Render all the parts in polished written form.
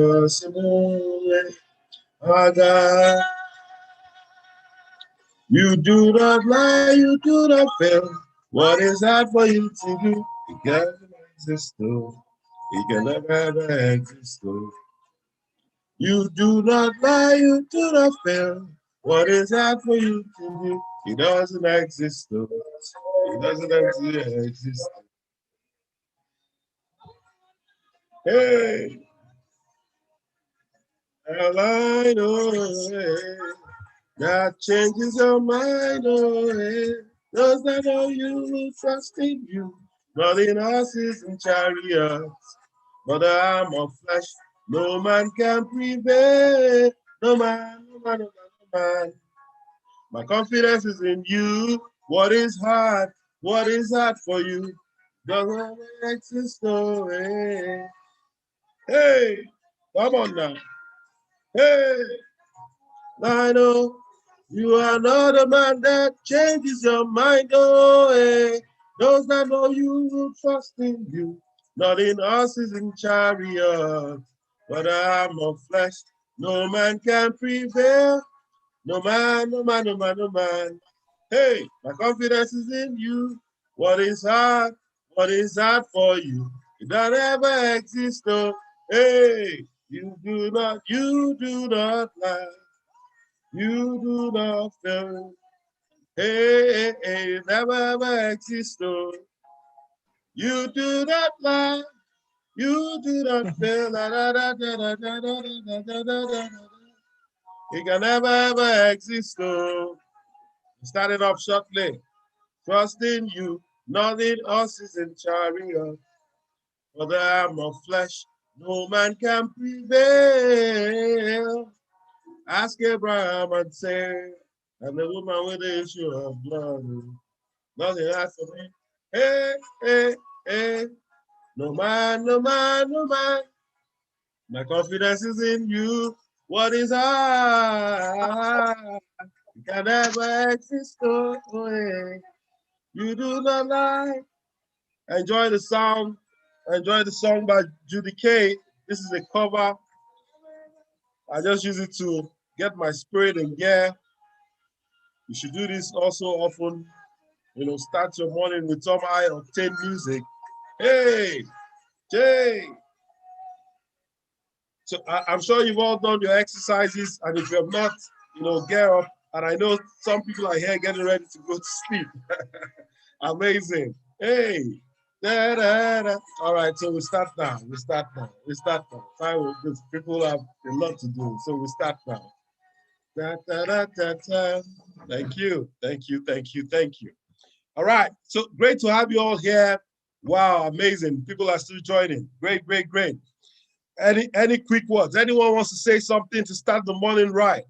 Oh God, you do not lie, you do not fail. What is hard for you to do? It can exist, though. It can never ever exist, though. You do not lie, you do not fail. What is hard for you to do? It doesn't exist, though. It doesn't actually exist. Hey, I know, hey. God changes your mind, oh, hey. Those that know you will trust in you. Nothing else is in chariots, but the arm of flesh. No man can prevail. No man, no man, no man, no man. My confidence is in you. What is hard? What is hard for you? Doesn't exist, oh, hey. Hey, come on now. Hey, I know you are not a man that changes your mind. Oh, hey. Those that know you will trust in you. Not in horses and chariots, but I'm of flesh. No man can prevail. No man, no man, no man, no man. Hey, my confidence is in you. What is hard? What is hard for you? It don't ever exist. Oh, hey, you do not lie. You do not fail. Hey, hey, never ever exist. Oh, you do not lie. You do not fail. Da, da, da, da, da, da, da, da, da, da, da. It can never ever exist. Oh, starting off shortly. Trust in you, nothing else is in chariot. For the arm of flesh, no man can prevail. Ask Abraham and say, and the woman with the issue of blood, nothing has for me. Hey, hey, hey, no man, no man, no man. My confidence is in you. What is I? You can never exist. Oh, hey. You do not lie. Enjoy the song. Enjoy the song by Judy K. This is a cover. I just use it to get my spirit in gear. You should do this also often. You know, start your morning with some high octane music. Hey, Jay. So I'm sure you've all done your exercises, and if you have not, you know, get up. And I know some people are here getting ready to go to sleep. Amazing. Hey. Da, da, da. All right, so we start now. We start now. We start now. Fine, because people have a lot to do. So we start now. Da, da, da, da, da. Thank you. Thank you. Thank you. Thank you. All right. So great to have you all here. Wow, amazing. People are still joining. Great, great, great. Any quick words? Anyone wants to say something to start the morning right?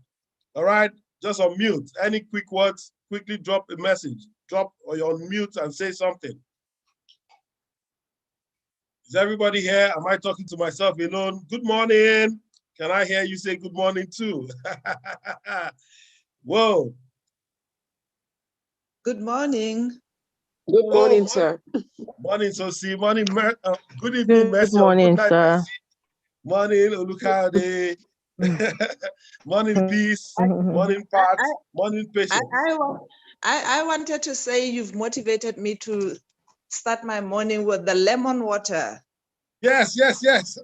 All right. Just unmute. Any quick words? Quickly drop a message. Drop or you're on mute and say something. Is everybody here? Am I talking to myself alone? Good morning. Can I hear you say good morning too? Whoa. Good morning. Good morning, sir. Morning, Sosi. Morning, good evening, Mercy. Good morning, good night, sir. Mercy. Morning, Olukade. Morning, peace. Morning, Pat. Morning, patience. I wanted to say you've motivated me to start my morning with the lemon water. Yes, yes, yes.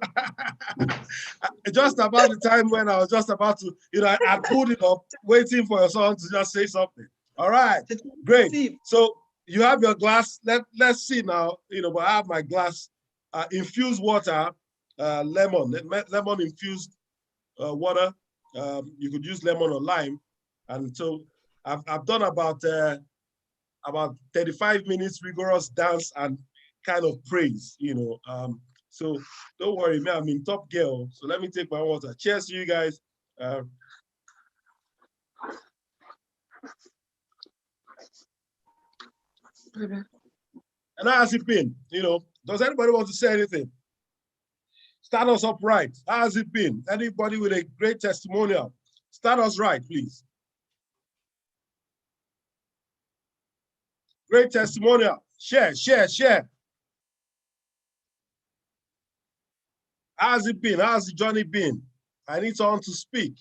Just about the time when I was just about to, you know, I pulled it up, waiting for your son to just say something. All right, great. So you have your glass. Let's see now. You know, but I have my glass, infused water, lemon infused water. You could use lemon or lime, and so I've done about 35 minutes rigorous dance and kind of praise. You know. So don't worry, man, I'm in top gear. So let me take my water. Cheers to you guys. And how has it been? You know, does anybody want to say anything? Start us up right. How has it been? Anybody with a great testimonial? Start us right, please. Great testimonial. Share, share, share. How's it been? How's the journey been? I need someone to speak.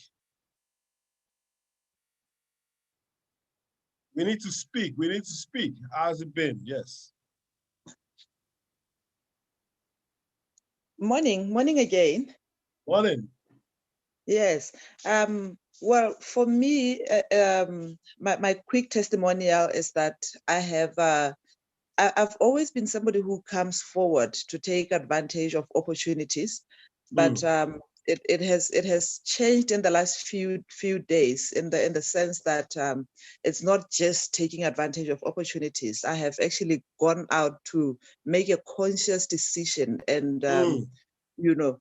We need to speak. We need to speak. How's it been? Yes. Morning again. Morning. Yes. Well, for me, my quick testimonial is that I've always been somebody who comes forward to take advantage of opportunities, but it has changed in the last few days in the sense that it's not just taking advantage of opportunities. I have actually gone out to make a conscious decision and you know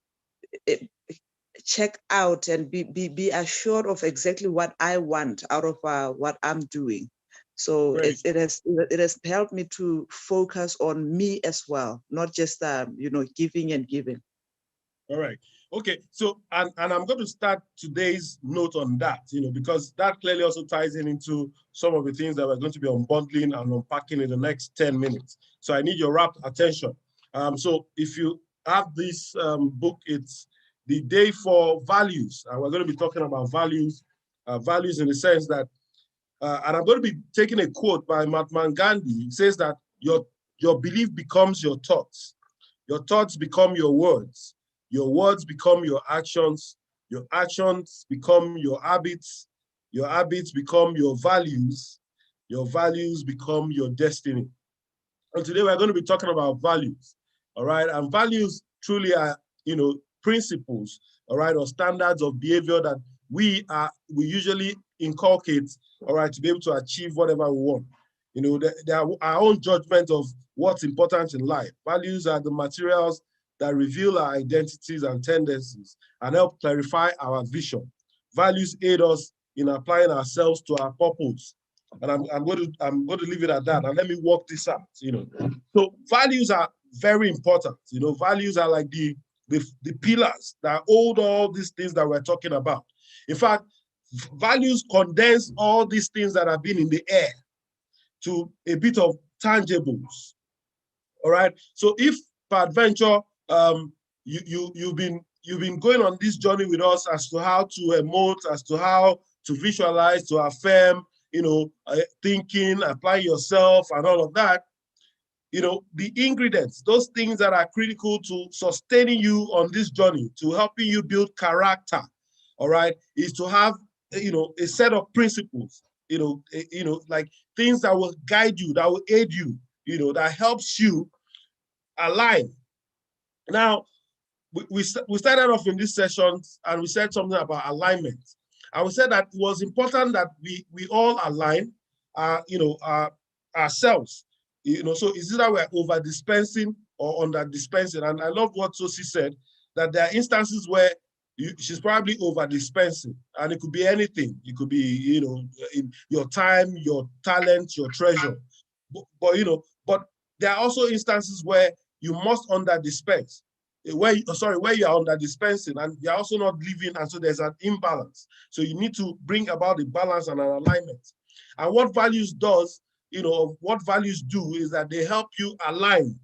check out and be assured of exactly what I want out of what I'm doing. So it has helped me to focus on me as well, not just giving and giving. All right. Okay. So and I'm going to start today's note on that, because that clearly also ties into some of the things that we're going to be unbundling and unpacking in the next 10 minutes. So I need your rapt attention. So if you have this book, it's the day for values, and we're going to be talking about values in the sense that, and I'm going to be taking a quote by Mahatma Gandhi. It says that your belief becomes your thoughts become your words become your actions become your habits become your values become your destiny. And today we're going to be talking about values, all right? And values truly are, principles, all right, or standards of behavior that we usually inculcate, all right, to be able to achieve whatever we want. They are our own judgment of what's important in life. Values are the materials that reveal our identities and tendencies and help clarify our vision. Values aid us in applying ourselves to our purpose. And I'm going to leave it at that. And let me work this out. So values are very important. Values are like the pillars that hold all these things that we're talking about. In fact, values condense all these things that have been in the air to a bit of tangibles. All right. So if peradventure you've been going on this journey with us as to how to emote, as to how to visualize, to affirm, thinking, apply yourself, and all of that. The ingredients, those things that are critical to sustaining you on this journey, to helping you build character, all right, is to have, a set of principles, like things that will guide you, that will aid you, that helps you align. Now, we started off in this session and we said something about alignment. And we said that it was important that we all align, ourselves. So is it that we're over dispensing or under dispensing? And I love what Sosi said, that there are instances where she's probably over dispensing, and it could be anything. It could be, in your time, your talent, your treasure. But there are also instances where you must under dispense, where you are under dispensing and you're also not living, and so there's an imbalance. So you need to bring about a balance and an alignment. And what values does, what values do is that they help you align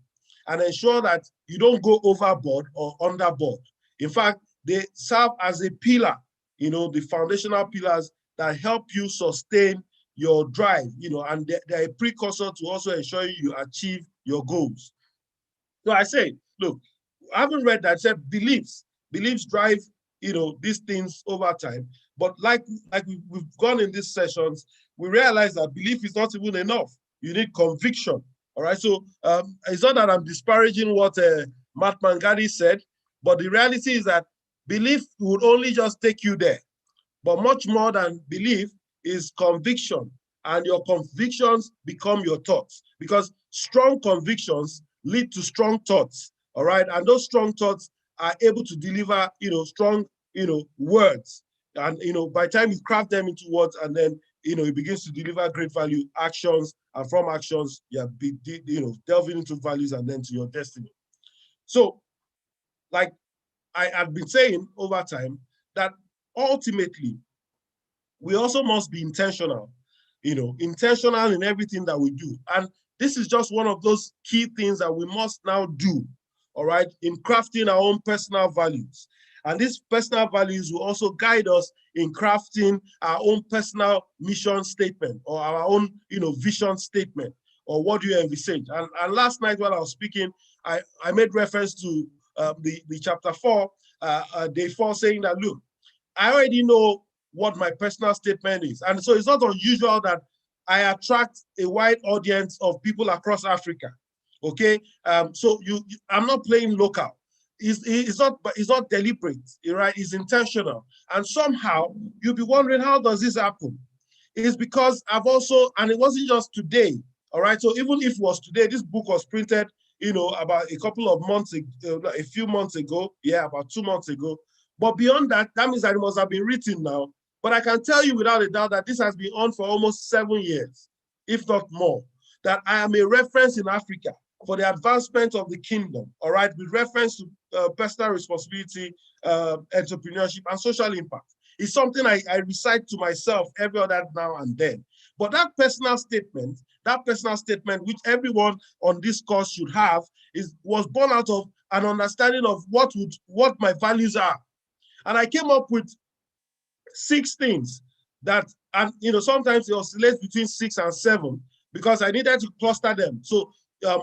and ensure that you don't go overboard or underboard. In fact, they serve as a pillar, the foundational pillars that help you sustain your drive, and they're a precursor to also ensuring you achieve your goals. So I say, look, I haven't read that. I said beliefs drive, these things over time. But like we've gone in these sessions, we realize that belief is not even enough. You need conviction. All right. So it's not that I'm disparaging what Mahatma Gandhi said, but the reality is that belief would only just take you there. But much more than belief is conviction, and your convictions become your thoughts, because strong convictions lead to strong thoughts. All right. And those strong thoughts are able to deliver, strong, words. And, by the time you craft them into words, and then, it begins to deliver great value actions. And from actions, you're, delving into values and then to your destiny. So, like I have been saying over time, that ultimately, we also must be intentional, intentional in everything that we do. And this is just one of those key things that we must now do, all right, in crafting our own personal values. And these personal values will also guide us in crafting our own personal mission statement or our own, vision statement, or what do you envisage. And last night while I was speaking, I made reference to the chapter 4, day 4, saying that, look, I already know what my personal statement is. And so it's not unusual that I attract a wide audience of people across Africa. Okay, so I'm not playing local. It's not deliberate, right? It's intentional. And somehow you'll be wondering, how does this happen? It's because I've also, and it wasn't just today, all right? So even if it was today, this book was printed, about a couple of months ago, a few months ago, about 2 months ago. But beyond that, that means that it must have been written now. But I can tell you without a doubt that this has been on for almost 7 years, if not more, that I am a reference in Africa for the advancement of the kingdom, all right, with reference to personal responsibility, entrepreneurship, and social impact. It's something I recite to myself every other now and then. But that personal statement, which everyone on this course should have, was born out of an understanding of what my values are. And I came up with 6 things that, and sometimes it oscillates between 6 and 7 because I needed to cluster them. So a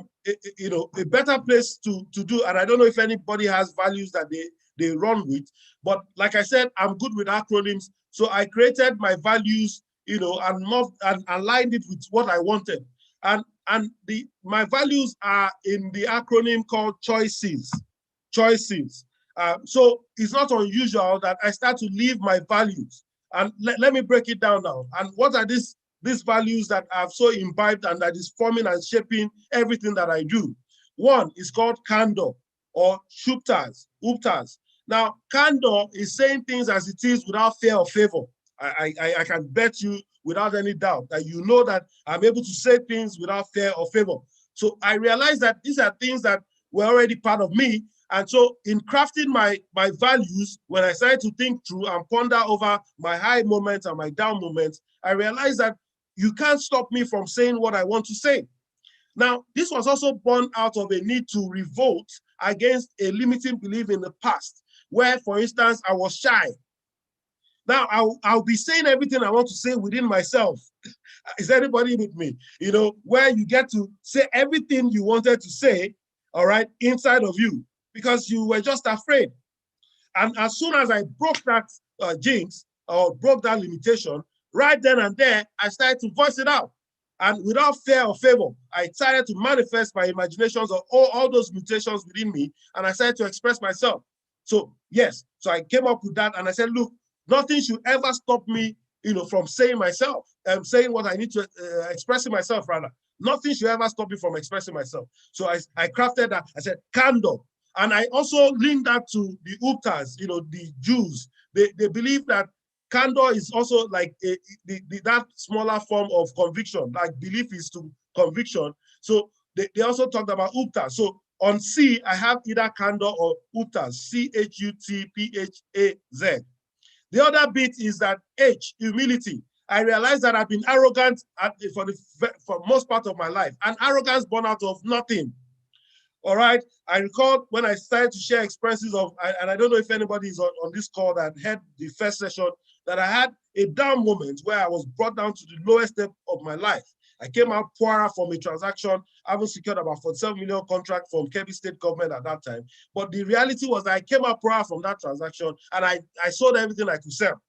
better place to do, and I don't know if anybody has values that they run with, but like I said, I'm good with acronyms. So I created my values, and aligned it with what I wanted. And my values are in the acronym called choices. So it's not unusual that I start to live my values. And let me break it down now. And what are these values that I've so imbibed and that is forming and shaping everything that I do? One is called candor, or uptas. Now, candor is saying things as it is without fear or favor. I can bet you without any doubt that you know that I'm able to say things without fear or favor. So I realized that these are things that were already part of me. And so in crafting my values, when I started to think through and ponder over my high moments and my down moments, I realized that you can't stop me from saying what I want to say. Now, this was also born out of a need to revolt against a limiting belief in the past, where, for instance, I was shy. Now, I'll be saying everything I want to say within myself. Is anybody with me? Where you get to say everything you wanted to say, all right, inside of you, because you were just afraid. And as soon as I broke that jinx, or broke that limitation, right then and there, I started to voice it out. And without fear or favor, I started to manifest my imaginations of all those mutations within me, and I started to express myself. So yes, so I came up with that, and I said, look, nothing should ever stop me, from saying myself, saying what I need to, expressing myself rather. Nothing should ever stop me from expressing myself. So I crafted that. I said, candor. And I also linked that to the uptas, the Jews. They believe that candor is also like that smaller form of conviction, like belief is to conviction. So they also talked about uptas. So on C, I have either candor or uptas, CHUTPHAZ. The other bit is that H, humility. I realized that I've been arrogant for most part of my life, and arrogance born out of nothing. All right. I recall when I started to share experiences of, and I don't know if anybody is on this call that had the first session, that I had a down moment where I was brought down to the lowest step of my life. I came out poorer from a transaction, having secured about 47 million contract from Kebbi State government at that time. But the reality was that I came out poorer from that transaction, and I sold everything I could sell.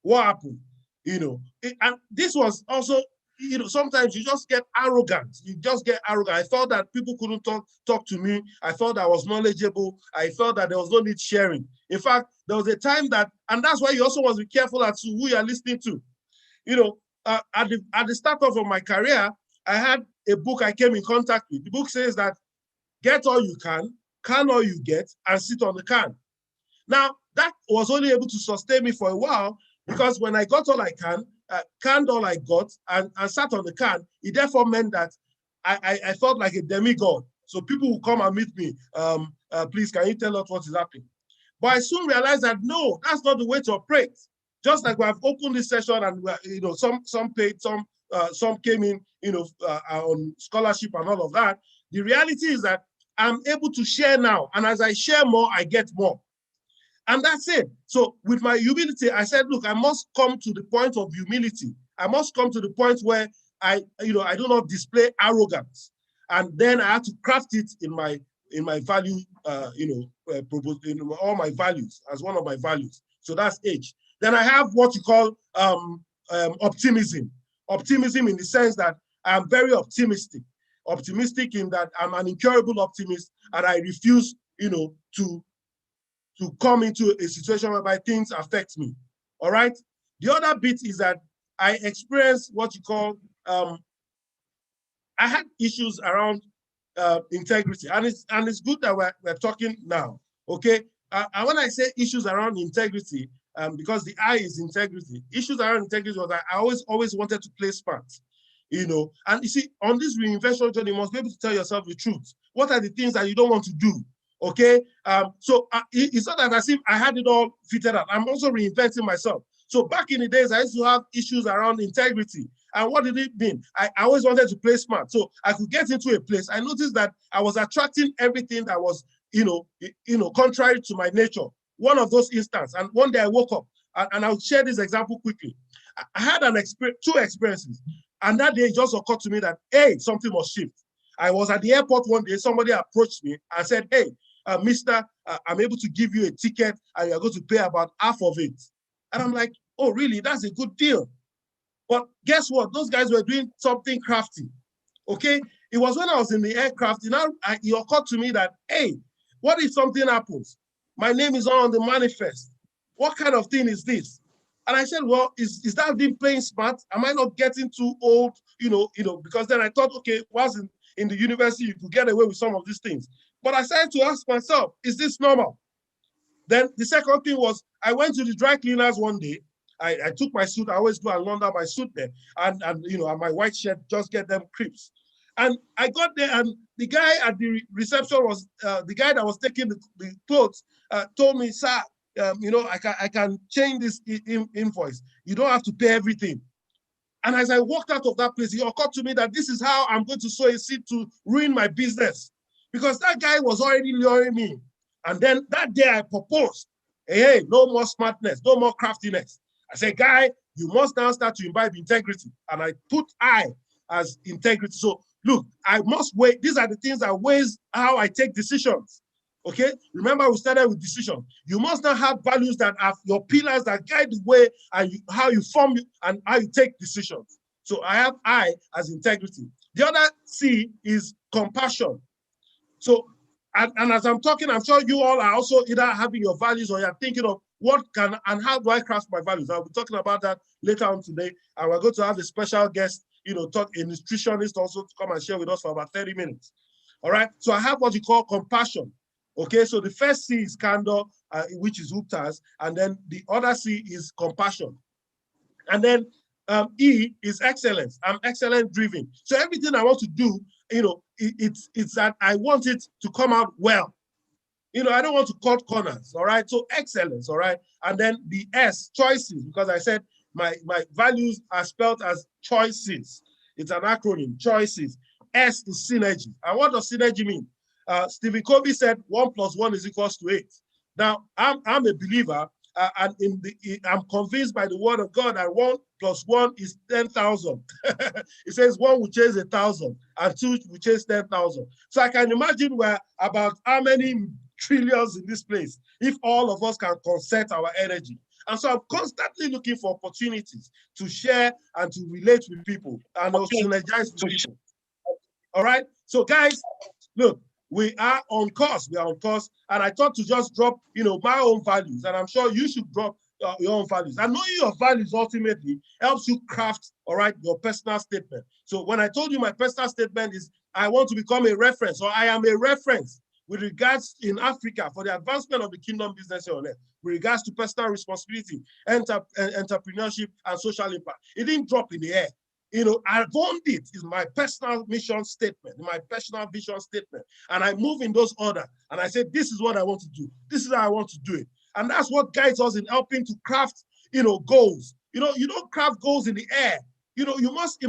What happened? And this was also, sometimes you just get arrogant. I felt that people couldn't talk to me. I felt I was knowledgeable. I felt that there was no need sharing. In fact, there was a time that, and that's why you also must be careful as to who you're listening to. At the start of my career, I had a book I came in contact with. The book says that get all you can all you get, and sit on the can. Now, that was only able to sustain me for a while, because when I got all I canned all I got, and sat on the can, it therefore meant that I felt like a demigod. So people would come and meet me. Please, can you tell us what is happening? But I soon realized that no, that's not the way to operate. Just like we have opened this session, and some paid, some came in, on scholarship and all of that. The reality is that I'm able to share now. And as I share more, I get more. And that's it. So with my humility, I said, look, I must come to the point of humility. I must come to the point where I do not display arrogance. And then I had to craft it in my value, in all my values as one of my values. So that's H. Then I have what you call optimism. Optimism in the sense that I'm very optimistic. Optimistic in that I'm an incurable optimist, and I refuse, to come into a situation whereby things affect me. All right. The other bit is that I experienced what you call, I had issues around integrity, and it's good that we're talking now. Okay. And when I say issues around integrity, because the I is integrity, issues around integrity was that I always wanted to play smart. And you see, on this reinvention journey, you must be able to tell yourself the truth. What are the things that you don't want to do? Okay, so it's not as if I had it all fitted out. I'm also reinventing myself. So back in the days, I used to have issues around integrity. And what did it mean? I always wanted to play smart. So I could get into a place. I noticed that I was attracting everything that was, contrary to my nature. One of those instances. And one day I woke up, and I'll share this example quickly. I had two experiences. And that day it just occurred to me that, hey, something must shift. I was at the airport one day, somebody approached me and said, hey, Mister, I'm able to give you a ticket and you're going to pay about half of it. And I'm like, oh, really? That's a good deal. But guess what? Those guys were doing something crafty. Okay? It was when I was in the aircraft, it occurred to me that, hey, what if something happens? My name is on the manifest. What kind of thing is this? And I said, well, is that being playing smart? Am I not getting too old? Because then I thought, okay, once in the university, you could get away with some of these things. But I started to ask myself, is this normal? Then the second thing was, I went to the dry cleaners one day. I took my suit. I always go and launder my suit there. And my white shirt, just get them crisp. And I got there, and the guy at the reception was, the guy that was taking the clothes, told me, sir, I can change this invoice. You don't have to pay everything. And as I walked out of that place, it occurred to me that this is how I'm going to sow a seed to ruin my business. Because that guy was already luring me. And then that day I proposed, hey, no more smartness, no more craftiness. I said, guy, you must now start to imbibe integrity. And I put I as integrity. So look, I must weigh. These are the things that weighs how I take decisions. Okay, remember we started with decision. You must now have values that are your pillars that guide the way and how you form and how you take decisions. So I have I as integrity. The other C is compassion. So, and as I'm talking, I'm sure you all are also either having your values or you're thinking of what can and how do I craft my values. I'll be talking about that later on today. And we're going to have a special guest, a nutritionist also to come and share with us for about 30 minutes. All right. So I have what you call compassion. Okay. So the first C is candor, which is uptas, and then the other C is compassion. And then E is excellence. I'm excellent driven. So everything I want to do, it's that I want it to come out well. I don't want to cut corners. All right. So excellence. All right. And then the S, choices, because I said my values are spelled as choices. It's an acronym, choices. S is synergy. And what does synergy mean? Stephen Covey said 1 + 1 = 8. Now, I'm a believer, and I'm convinced by the word of God that 1 + 1 is 10,000. It says 1 will chase 1,000 and 2 will chase 10,000. So I can imagine we're about how many trillions in this place if all of us can concert our energy. And so I'm constantly looking for opportunities to share and to relate with people and synergize with people. All right. So guys, look, we are on course. We are on course. And I thought to just drop, my own values. And I'm sure you should drop your own values. And knowing your values ultimately helps you craft, all right, your personal statement. So when I told you my personal statement is, I want to become a reference, or I am a reference with regards in Africa for the advancement of the kingdom business on earth, with regards to personal responsibility, entrepreneurship, and social impact. It didn't drop in the air. I've owned it. It's my personal mission statement, my personal vision statement. And I move in those order. And I say, this is what I want to do. This is how I want to do it. And that's what guides us in helping to craft, goals. You don't craft goals in the air. you must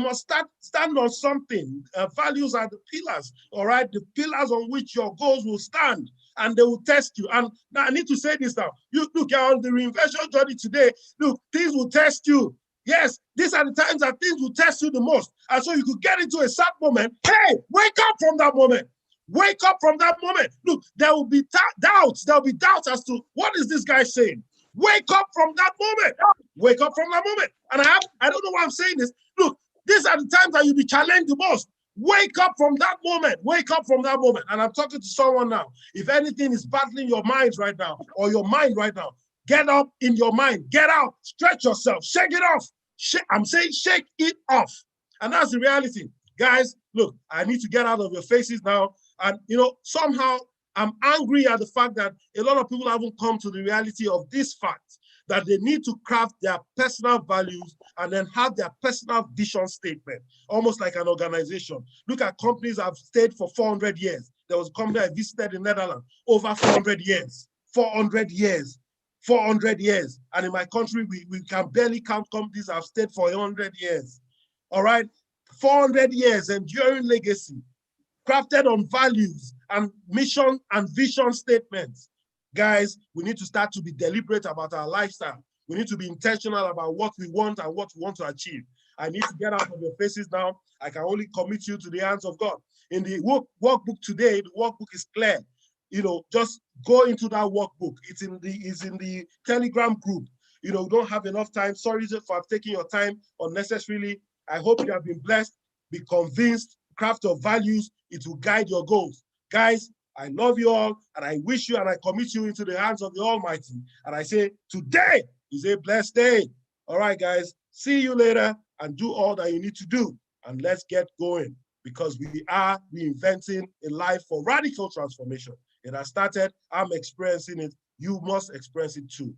stand on something. Values are the pillars, all right? The pillars on which your goals will stand, and they will test you. And now I need to say this now. You look, you're on the reinvention journey today. Look, things will test you. Yes, these are the times that things will test you the most. And so you could get into a sad moment. Hey, wake up from that moment. Wake up from that moment. Look, there will be doubts. There will be doubts as to what is this guy saying. Wake up from that moment. Wake up from that moment. And I don't know why I'm saying this. Look, these are the times that you'll be challenged the most. Wake up from that moment. Wake up from that moment. And I'm talking to someone now. If anything is battling your minds right now, or your mind right now, get up in your mind. Get out. Stretch yourself. Shake it off. I'm saying shake it off. And that's the reality. Guys, look, I need to get out of your faces now. And, somehow I'm angry at the fact that a lot of people haven't come to the reality of this fact, that they need to craft their personal values and then have their personal vision statement, almost like an organization. Look at companies that have stayed for 400 years. There was a company I visited in Netherlands, over 400 years, 400 years, 400 years. And in my country, we can barely count companies that have stayed for 100 years. All right? 400 years, enduring legacy, crafted on values and mission and vision statements. Guys, we need to start to be deliberate about our lifestyle. We need to be intentional about what we want and what we want to achieve. I need to get out of your faces now. I can only commit you to the hands of God. In the workbook today, the workbook is clear. Just go into that workbook. It's in the Telegram group. We don't have enough time. Sorry for taking your time unnecessarily. I hope you have been blessed. Be convinced. Craft your values. It will guide your goals. Guys, I love you all, and I wish you and I commit you into the hands of the Almighty. And I say, today is a blessed day. All right, guys, see you later, and do all that you need to do. And let's get going, because we are reinventing a life for radical transformation. It has started. I'm experiencing it. You must experience it too.